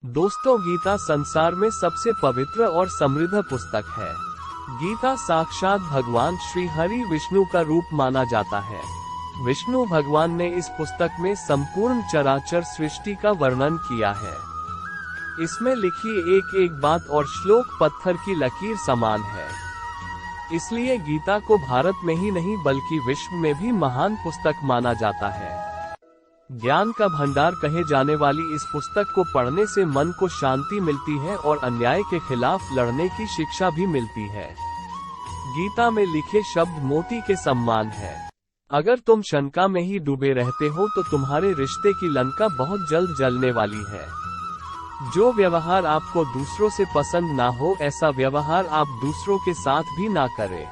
दोस्तों, गीता संसार में सबसे पवित्र और समृद्ध पुस्तक है। गीता साक्षात भगवान श्री हरि विष्णु का रूप माना जाता है। विष्णु भगवान ने इस पुस्तक में संपूर्ण चराचर सृष्टि का वर्णन किया है। इसमें लिखी एक एक बात और श्लोक पत्थर की लकीर समान है। इसलिए गीता को भारत में ही नहीं बल्कि विश्व में भी महान पुस्तक माना जाता है। ज्ञान का भंडार कहे जाने वाली इस पुस्तक को पढ़ने से मन को शांति मिलती है और अन्याय के खिलाफ लड़ने की शिक्षा भी मिलती है। गीता में लिखे शब्द मोती के समान है। अगर तुम शंका में ही डूबे रहते हो तो तुम्हारे रिश्ते की लंका बहुत जल्द जलने वाली है। जो व्यवहार आपको दूसरों से पसंद ना हो, ऐसा व्यवहार आप दूसरों के साथ भी ना करें।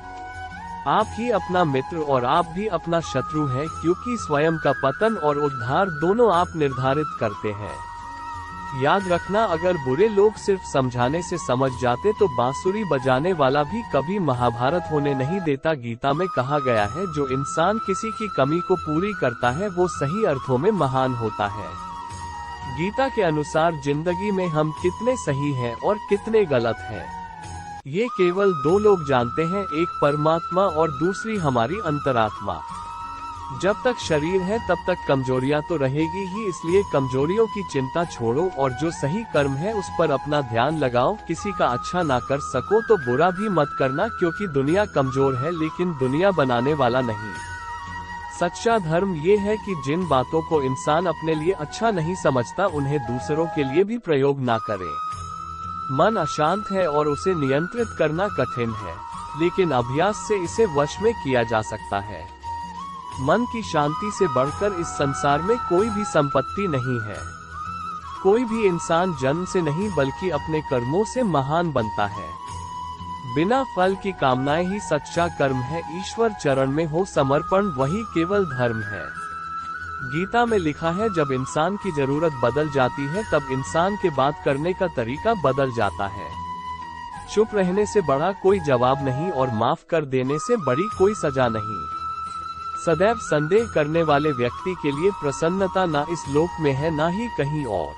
आप ही अपना मित्र और आप भी अपना शत्रु है, क्योंकि स्वयं का पतन और उद्धार दोनों आप निर्धारित करते हैं। याद रखना, अगर बुरे लोग सिर्फ समझाने से समझ जाते तो बांसुरी बजाने वाला भी कभी महाभारत होने नहीं देता। गीता में कहा गया है, जो इंसान किसी की कमी को पूरी करता है वो सही अर्थों में महान होता है। गीता के अनुसार जिंदगी में हम कितने सही हैं और कितने गलत हैं, ये केवल दो लोग जानते हैं, एक परमात्मा और दूसरी हमारी अंतरात्मा। जब तक शरीर है तब तक कमजोरियां तो रहेगी ही, इसलिए कमजोरियों की चिंता छोड़ो और जो सही कर्म है उस पर अपना ध्यान लगाओ। किसी का अच्छा ना कर सको तो बुरा भी मत करना, क्योंकि दुनिया कमजोर है लेकिन दुनिया बनाने वाला नहीं। सच्चा धर्म ये है कि जिन बातों को इंसान अपने लिए अच्छा नहीं समझता उन्हें दूसरों के लिए भी प्रयोग ना करे। मन अशांत है और उसे नियंत्रित करना कठिन है, लेकिन अभ्यास से इसे वश में किया जा सकता है। मन की शांति से बढ़कर इस संसार में कोई भी संपत्ति नहीं है। कोई भी इंसान जन्म से नहीं बल्कि अपने कर्मों से महान बनता है। बिना फल की कामनाएं ही सच्चा कर्म है। ईश्वर चरण में हो समर्पण, वही केवल धर्म है। गीता में लिखा है, जब इंसान की जरूरत बदल जाती है तब इंसान के बात करने का तरीका बदल जाता है। चुप रहने से बड़ा कोई जवाब नहीं और माफ कर देने से बड़ी कोई सजा नहीं। सदैव संदेह करने वाले व्यक्ति के लिए प्रसन्नता ना इस लोक में है ना ही कहीं और।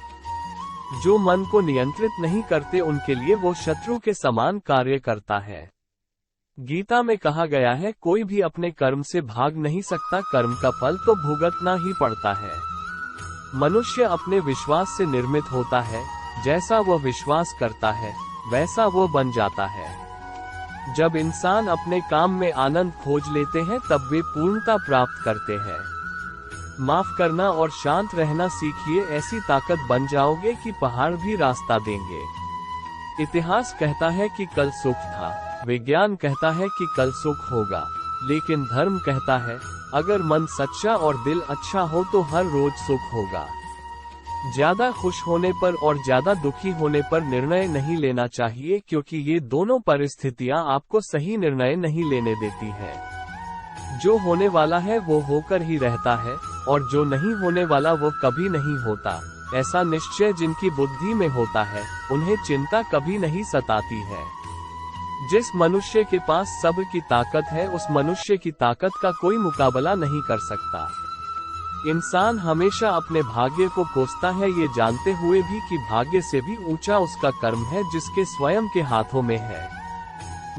जो मन को नियंत्रित नहीं करते उनके लिए वो शत्रु के समान कार्य करता है। गीता में कहा गया है, कोई भी अपने कर्म से भाग नहीं सकता, कर्म का फल तो भुगतना ही पड़ता है। मनुष्य अपने विश्वास से निर्मित होता है। जैसा वह विश्वास करता है वैसा वो बन जाता है। जब इंसान अपने काम में आनंद खोज लेते हैं तब वे पूर्णता प्राप्त करते हैं। माफ करना और शांत रहना सीखिए, ऐसी ताकत बन जाओगे कि पहाड़ भी रास्ता देंगे। इतिहास कहता है कि कल सुख था, विज्ञान कहता है कि कल सुख होगा, लेकिन धर्म कहता है, अगर मन सच्चा और दिल अच्छा हो तो हर रोज सुख होगा। ज्यादा खुश होने पर और ज्यादा दुखी होने पर निर्णय नहीं लेना चाहिए, क्योंकि ये दोनों परिस्थितियां आपको सही निर्णय नहीं लेने देती हैं। जो होने वाला है वो होकर ही रहता है और जो नहीं होने वाला वो कभी नहीं होता। ऐसा निश्चय जिनकी बुद्धि में होता है उन्हें चिंता कभी नहीं सताती है। जिस मनुष्य के पास सब्र की ताकत है उस मनुष्य की ताकत का कोई मुकाबला नहीं कर सकता। इंसान हमेशा अपने भाग्य को कोसता है, ये जानते हुए भी कि भाग्य से भी ऊंचा उसका कर्म है जिसके स्वयं के हाथों में है।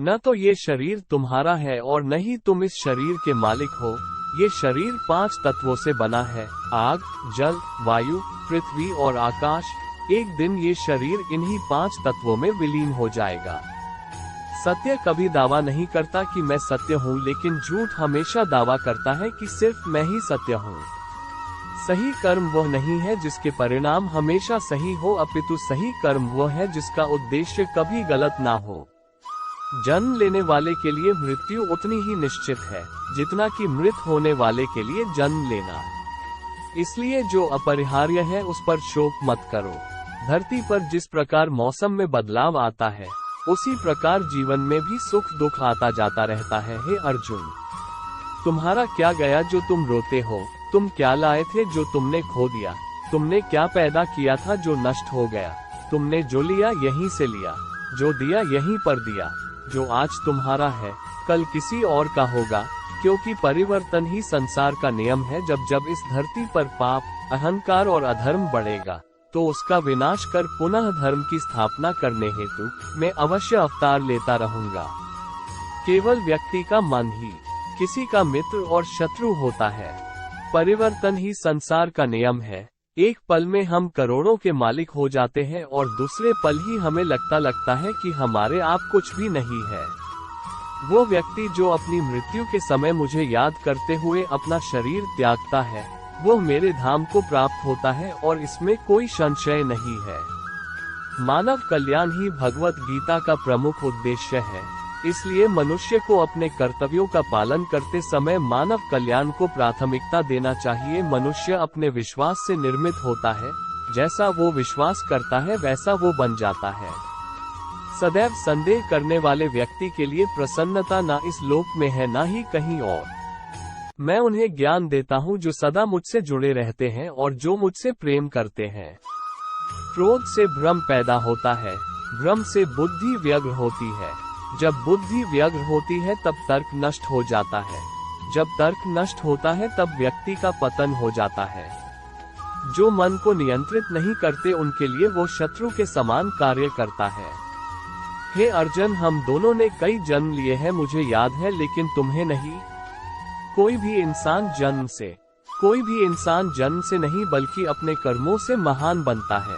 न तो ये शरीर तुम्हारा है और न ही तुम इस शरीर के मालिक हो। ये शरीर 5 तत्वों से बना है, आग, जल, वायु, पृथ्वी और आकाश। एक दिन ये शरीर इन्हीं 5 तत्वों में विलीन हो जाएगा। सत्य कभी दावा नहीं करता कि मैं सत्य हूँ, लेकिन झूठ हमेशा दावा करता है कि सिर्फ मैं ही सत्य हूँ। सही कर्म वह नहीं है जिसके परिणाम हमेशा सही हो, अपितु सही कर्म वह है जिसका उद्देश्य कभी गलत ना हो। जन्म लेने वाले के लिए मृत्यु उतनी ही निश्चित है जितना कि मृत होने वाले के लिए जन्म लेना। इसलिए जो अपरिहार्य है उस पर शोक मत करो। धरती पर जिस प्रकार मौसम में बदलाव आता है उसी प्रकार जीवन में भी सुख दुख आता जाता रहता है। हे अर्जुन, तुम्हारा क्या गया जो तुम रोते हो? तुम क्या लाए थे जो तुमने खो दिया? तुमने क्या पैदा किया था जो नष्ट हो गया? तुमने जो लिया यहीं से लिया, जो दिया यहीं पर दिया। जो आज तुम्हारा है कल किसी और का होगा, क्योंकि परिवर्तन ही संसार का नियम है। जब जब इस धरती पर पाप, अहंकार और अधर्म बढ़ेगा तो उसका विनाश कर पुनः धर्म की स्थापना करने हेतु मैं अवश्य अवतार लेता रहूंगा। केवल व्यक्ति का मन ही किसी का मित्र और शत्रु होता है। परिवर्तन ही संसार का नियम है। एक पल में हम करोड़ों के मालिक हो जाते हैं और दूसरे पल ही हमें लगता है कि हमारे आप कुछ भी नहीं है। वो व्यक्ति जो अपनी मृत्यु के समय मुझे याद करते हुए अपना शरीर त्यागता है, वो मेरे धाम को प्राप्त होता है और इसमें कोई संशय नहीं है। मानव कल्याण ही भगवत गीता का प्रमुख उद्देश्य है। इसलिए मनुष्य को अपने कर्तव्यों का पालन करते समय मानव कल्याण को प्राथमिकता देना चाहिए। मनुष्य अपने विश्वास से निर्मित होता है। जैसा वो विश्वास करता है वैसा वो बन जाता है। सदैव संदेह करने वाले व्यक्ति के लिए प्रसन्नता ना इस लोक में है ना ही कहीं और। मैं उन्हें ज्ञान देता हूँ जो सदा मुझसे जुड़े रहते हैं और जो मुझसे प्रेम करते हैं। क्रोध से भ्रम पैदा होता है, भ्रम से बुद्धि व्यग्र होती है। जब बुद्धि व्यग्र होती है तब तर्क नष्ट हो जाता है। जब तर्क नष्ट होता है तब व्यक्ति का पतन हो जाता है। जो मन को नियंत्रित नहीं करते उनके लिए वो शत्रु के समान कार्य करता है। हे अर्जुन, हम दोनों ने कई जन्म लिए हैं, मुझे याद है, लेकिन तुम्हें नहीं। कोई भी इंसान जन्म से नहीं बल्कि अपने कर्मों से महान बनता है।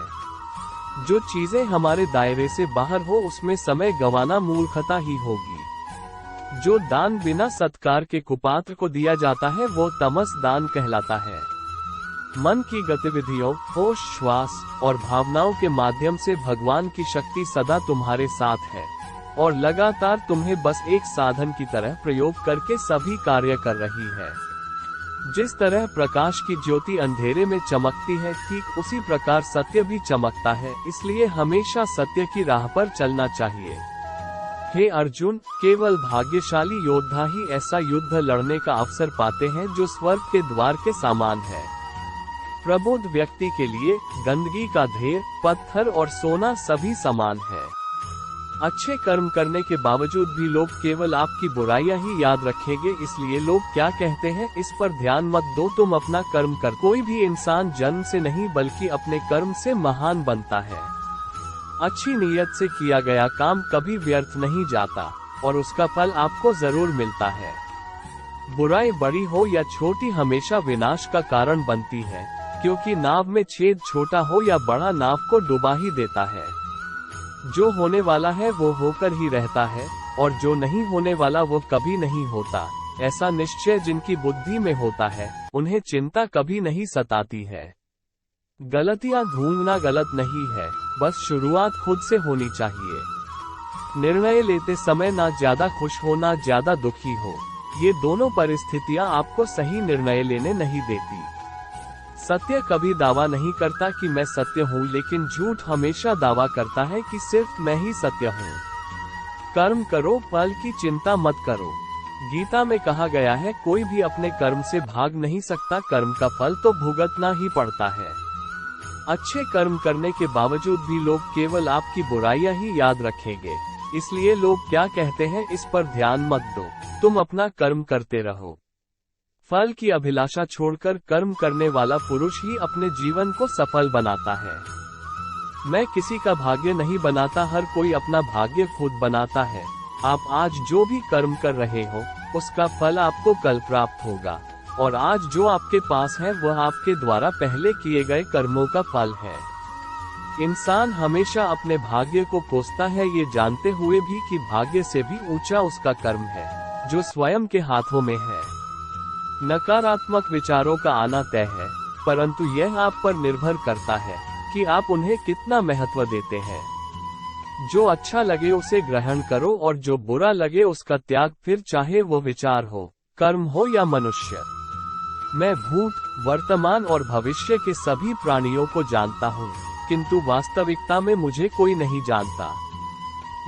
जो चीजें हमारे दायरे से बाहर हो उसमें समय गंवाना मूर्खता ही होगी। जो दान बिना सत्कार के कुपात्र को दिया जाता है वो तमस दान कहलाता है। मन की गतिविधियों, होश, श्वास और भावनाओं के माध्यम से भगवान की शक्ति सदा तुम्हारे साथ है और लगातार तुम्हें बस एक साधन की तरह प्रयोग करके सभी कार्य कर रही है। जिस तरह प्रकाश की ज्योति अंधेरे में चमकती है, ठीक उसी प्रकार सत्य भी चमकता है। इसलिए हमेशा सत्य की राह पर चलना चाहिए। हे अर्जुन, केवल भाग्यशाली योद्धा ही ऐसा युद्ध लड़ने का अवसर पाते हैं जो स्वर्ग के द्वार के समान है। प्रबुद्ध व्यक्ति के लिए गंदगी का ढेर, पत्थर और सोना सभी समान है। अच्छे कर्म करने के बावजूद भी लोग केवल आपकी बुराइयां ही याद रखेंगे। इसलिए लोग क्या कहते हैं इस पर ध्यान मत दो, तुम अपना कर्म कर। कोई भी इंसान जन्म से नहीं बल्कि अपने कर्म से महान बनता है। अच्छी नीयत से किया गया काम कभी व्यर्थ नहीं जाता और उसका फल आपको जरूर मिलता है। बुराई बड़ी हो या छोटी हमेशा विनाश का कारण बनती है, क्योंकि नाव में छेद छोटा हो या बड़ा नाव को डुबा ही देता है। जो होने वाला है वो होकर ही रहता है और जो नहीं होने वाला वो कभी नहीं होता। ऐसा निश्चय जिनकी बुद्धि में होता है उन्हें चिंता कभी नहीं सताती है। गलतियां ढूंढना गलत नहीं है, बस शुरुआत खुद से होनी चाहिए। निर्णय लेते समय ना ज्यादा खुश हो ना ज्यादा दुखी हो, ये दोनों परिस्थितियां आपको सही निर्णय लेने नहीं देती। सत्य कभी दावा नहीं करता कि मैं सत्य हूँ, लेकिन झूठ हमेशा दावा करता है कि सिर्फ मैं ही सत्य हूँ। कर्म करो, फल की चिंता मत करो। गीता में कहा गया है, कोई भी अपने कर्म से भाग नहीं सकता, कर्म का फल तो भुगतना ही पड़ता है। अच्छे कर्म करने के बावजूद भी लोग केवल आपकी बुराइयां ही याद रखेंगे। इसलिए लोग क्या कहते हैं इस पर ध्यान मत दो, तुम अपना कर्म करते रहो। फल की अभिलाषा छोड़कर कर्म करने वाला पुरुष ही अपने जीवन को सफल बनाता है। मैं किसी का भाग्य नहीं बनाता, हर कोई अपना भाग्य खुद बनाता है। आप आज जो भी कर्म कर रहे हो उसका फल आपको कल प्राप्त होगा और आज जो आपके पास है वह आपके द्वारा पहले किए गए कर्मों का फल है। इंसान हमेशा अपने भाग्य को कोसता है, ये जानते हुए भी कि भाग्य से भी ऊंचा उसका कर्म है जो स्वयं के हाथों में है। नकारात्मक विचारों का आना तय है, परंतु यह आप पर निर्भर करता है कि आप उन्हें कितना महत्व देते हैं। जो अच्छा लगे उसे ग्रहण करो और जो बुरा लगे उसका त्याग, फिर चाहे वो विचार हो, कर्म हो या मनुष्य। मैं भूत, वर्तमान और भविष्य के सभी प्राणियों को जानता हूँ, किंतु वास्तविकता में मुझे कोई नहीं जानता।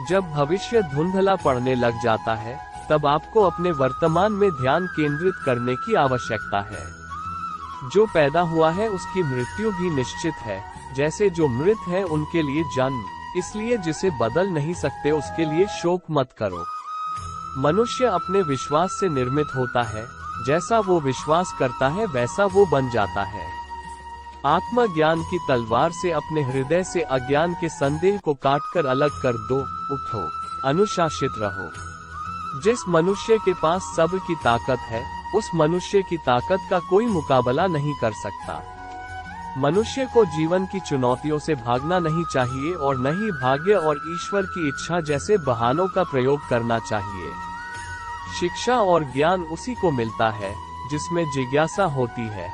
जब भविष्य धुंधला पड़ने लग जाता है तब आपको अपने वर्तमान में ध्यान केंद्रित करने की आवश्यकता है। जो पैदा हुआ है उसकी मृत्यु भी निश्चित है, जैसे जो मृत है उनके लिए जन्म। इसलिए जिसे बदल नहीं सकते उसके लिए शोक मत करो। मनुष्य अपने विश्वास से निर्मित होता है, जैसा वो विश्वास करता है वैसा वो बन जाता है। आत्मज्ञान की तलवार से अपने हृदय से अज्ञान के संदेह को काटकर अलग कर दो। उठो, अनुशासित रहो। जिस मनुष्य के पास सब की ताकत है, उस मनुष्य की ताकत का कोई मुकाबला नहीं कर सकता। मनुष्य को जीवन की चुनौतियों से भागना नहीं चाहिए और न ही भाग्य और ईश्वर की इच्छा जैसे बहानों का प्रयोग करना चाहिए। शिक्षा और ज्ञान उसी को मिलता है जिसमें जिज्ञासा होती है।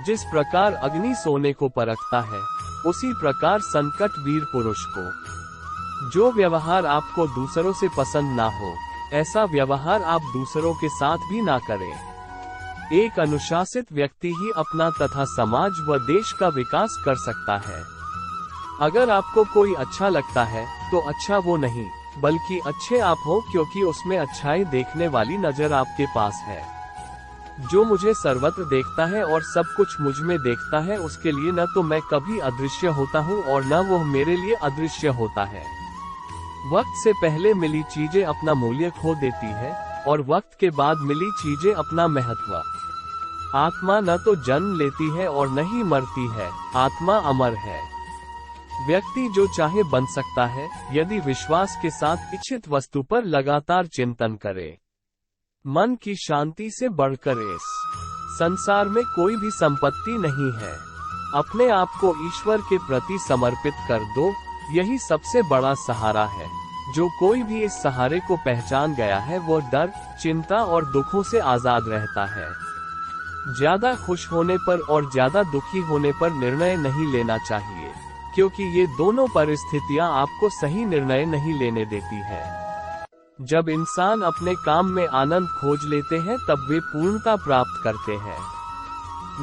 जिस प्रकार अग्नि सोने को परखता है, उसी प्रकार संकट वीर पुरुष को। जो व्यवहार आपको दूसरों से पसंद ना हो, ऐसा व्यवहार आप दूसरों के साथ भी ना करें। एक अनुशासित व्यक्ति ही अपना तथा समाज व देश का विकास कर सकता है। अगर आपको कोई अच्छा लगता है तो अच्छा वो नहीं, बल्कि अच्छे आप हो, क्योंकि उसमें अच्छाई देखने वाली नजर आपके पास है। जो मुझे सर्वत्र देखता है और सब कुछ मुझ में देखता है, उसके लिए न तो मैं कभी अदृश्य होता हूँ और न वो मेरे लिए अदृश्य होता है। वक्त से पहले मिली चीजें अपना मूल्य खो देती है और वक्त के बाद मिली चीजें अपना महत्व। आत्मा न तो जन्म लेती है और न ही मरती है, आत्मा अमर है। व्यक्ति जो चाहे बन सकता है, यदि विश्वास के साथ इच्छित वस्तु पर लगातार चिंतन करे। मन की शांति से बढ़कर इस संसार में कोई भी संपत्ति नहीं है। अपने आप को ईश्वर के प्रति समर्पित कर दो, यही सबसे बड़ा सहारा है। जो कोई भी इस सहारे को पहचान गया है, वो डर, चिंता और दुखों से आजाद रहता है। ज्यादा खुश होने पर और ज्यादा दुखी होने पर निर्णय नहीं लेना चाहिए, क्योंकि ये दोनों परिस्थितियां आपको सही निर्णय नहीं लेने देती है। जब इंसान अपने काम में आनंद खोज लेते हैं, तब वे पूर्णता प्राप्त करते हैं।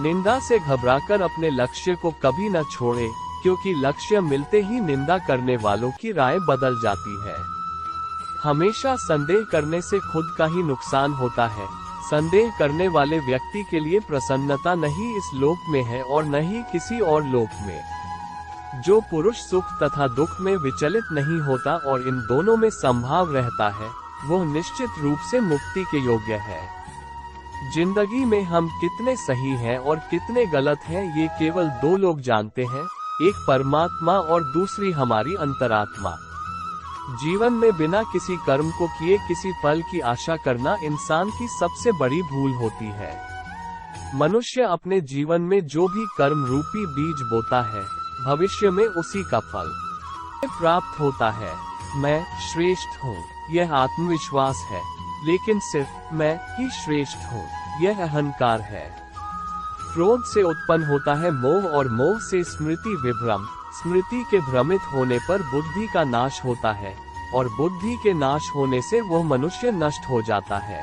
निंदा से घबराकर अपने लक्ष्य को कभी न छोड़े, क्योंकि लक्ष्य मिलते ही निंदा करने वालों की राय बदल जाती है। हमेशा संदेह करने से खुद का ही नुकसान होता है। संदेह करने वाले व्यक्ति के लिए प्रसन्नता नहीं इस लोक में है और न ही किसी और लोक में। जो पुरुष सुख तथा दुख में विचलित नहीं होता और इन दोनों में संभाव रहता है, वो निश्चित रूप से मुक्ति के योग्य है। जिंदगी में हम कितने सही हैं और कितने गलत हैं, ये केवल दो लोग जानते हैं, एक परमात्मा और दूसरी हमारी अंतरात्मा। जीवन में बिना किसी कर्म को किए किसी फल की आशा करना इंसान की सबसे बड़ी भूल होती है। मनुष्य अपने जीवन में जो भी कर्म रूपी बीज बोता है, भविष्य में उसी का फल प्राप्त होता है। मैं श्रेष्ठ हूँ, यह आत्मविश्वास है, लेकिन सिर्फ मैं ही श्रेष्ठ हूँ, यह अहंकार है। क्रोध से उत्पन्न होता है मोह और मोह से स्मृति विभ्रम। स्मृति के भ्रमित होने पर बुद्धि का नाश होता है और बुद्धि के नाश होने से वह मनुष्य नष्ट हो जाता है।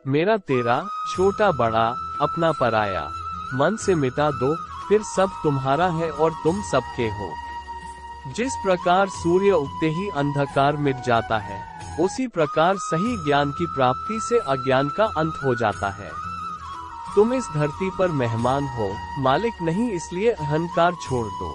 मेरा तेरा, छोटा बड़ा, अपना पराया, मन से मिटा दो, फिर सब तुम्हारा है और तुम सबके हो। जिस प्रकार सूर्य उगते ही अंधकार मिट जाता है, उसी प्रकार सही ज्ञान की प्राप्ति से अज्ञान का अंत हो जाता है। तुम इस धरती पर मेहमान हो, मालिक नहीं, इसलिए अहंकार छोड़ दो।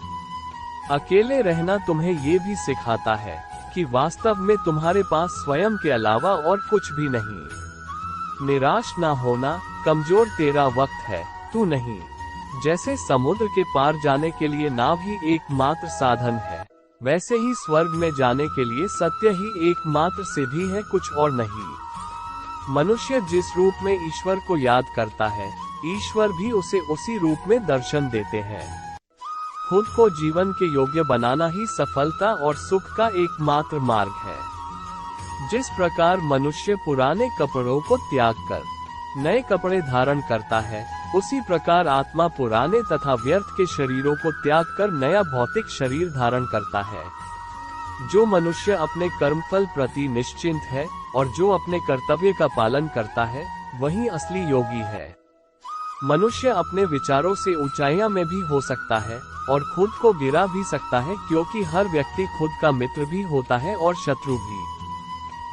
अकेले रहना तुम्हें ये भी सिखाता है कि वास्तव में तुम्हारे पास स्वयं के अलावा और कुछ भी नहीं। निराश ना होना, कमजोर तेरा वक्त है, तू नहीं। जैसे समुद्र के पार जाने के लिए नाव ही एकमात्र साधन है, वैसे ही स्वर्ग में जाने के लिए सत्य ही एकमात्र सीढ़ी है, कुछ और नहीं। मनुष्य जिस रूप में ईश्वर को याद करता है, ईश्वर भी उसे उसी रूप में दर्शन देते हैं। खुद को जीवन के योग्य बनाना ही सफलता और सुख का एकमात्र मार्ग है। जिस प्रकार मनुष्य पुराने कपड़ों को त्याग कर नए कपड़े धारण करता है, उसी प्रकार आत्मा पुराने तथा व्यर्थ के शरीरों को त्याग कर नया भौतिक शरीर धारण करता है। जो मनुष्य अपने कर्मफल प्रति निश्चिंत है और जो अपने कर्तव्य का पालन करता है, वही असली योगी है। मनुष्य अपने विचारों से ऊंचाइयां में भी हो सकता है और खुद को गिरा भी सकता है, क्योंकि हर व्यक्ति खुद का मित्र भी होता है और शत्रु भी।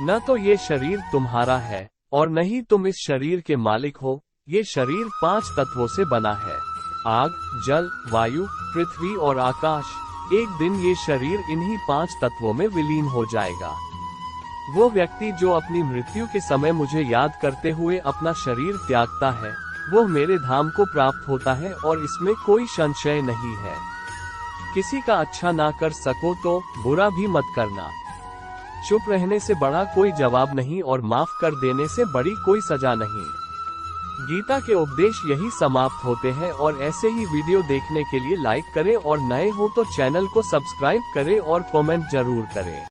न तो ये शरीर तुम्हारा है और न ही तुम इस शरीर के मालिक हो। ये शरीर 5 तत्वों से बना है, आग, जल, वायु, पृथ्वी और आकाश। एक दिन ये शरीर इन्हीं 5 तत्वों में विलीन हो जाएगा। वो व्यक्ति जो अपनी मृत्यु के समय मुझे याद करते हुए अपना शरीर त्यागता है, वह मेरे धाम को प्राप्त होता है और इसमें कोई संशय नहीं है। किसी का अच्छा ना कर सको तो बुरा भी मत करना। चुप रहने से बड़ा कोई जवाब नहीं और माफ कर देने से बड़ी कोई सजा नहीं। गीता के उपदेश यही समाप्त होते हैं और ऐसे ही वीडियो देखने के लिए लाइक करें और नए हो तो चैनल को सब्सक्राइब करें और कमेंट जरूर करें।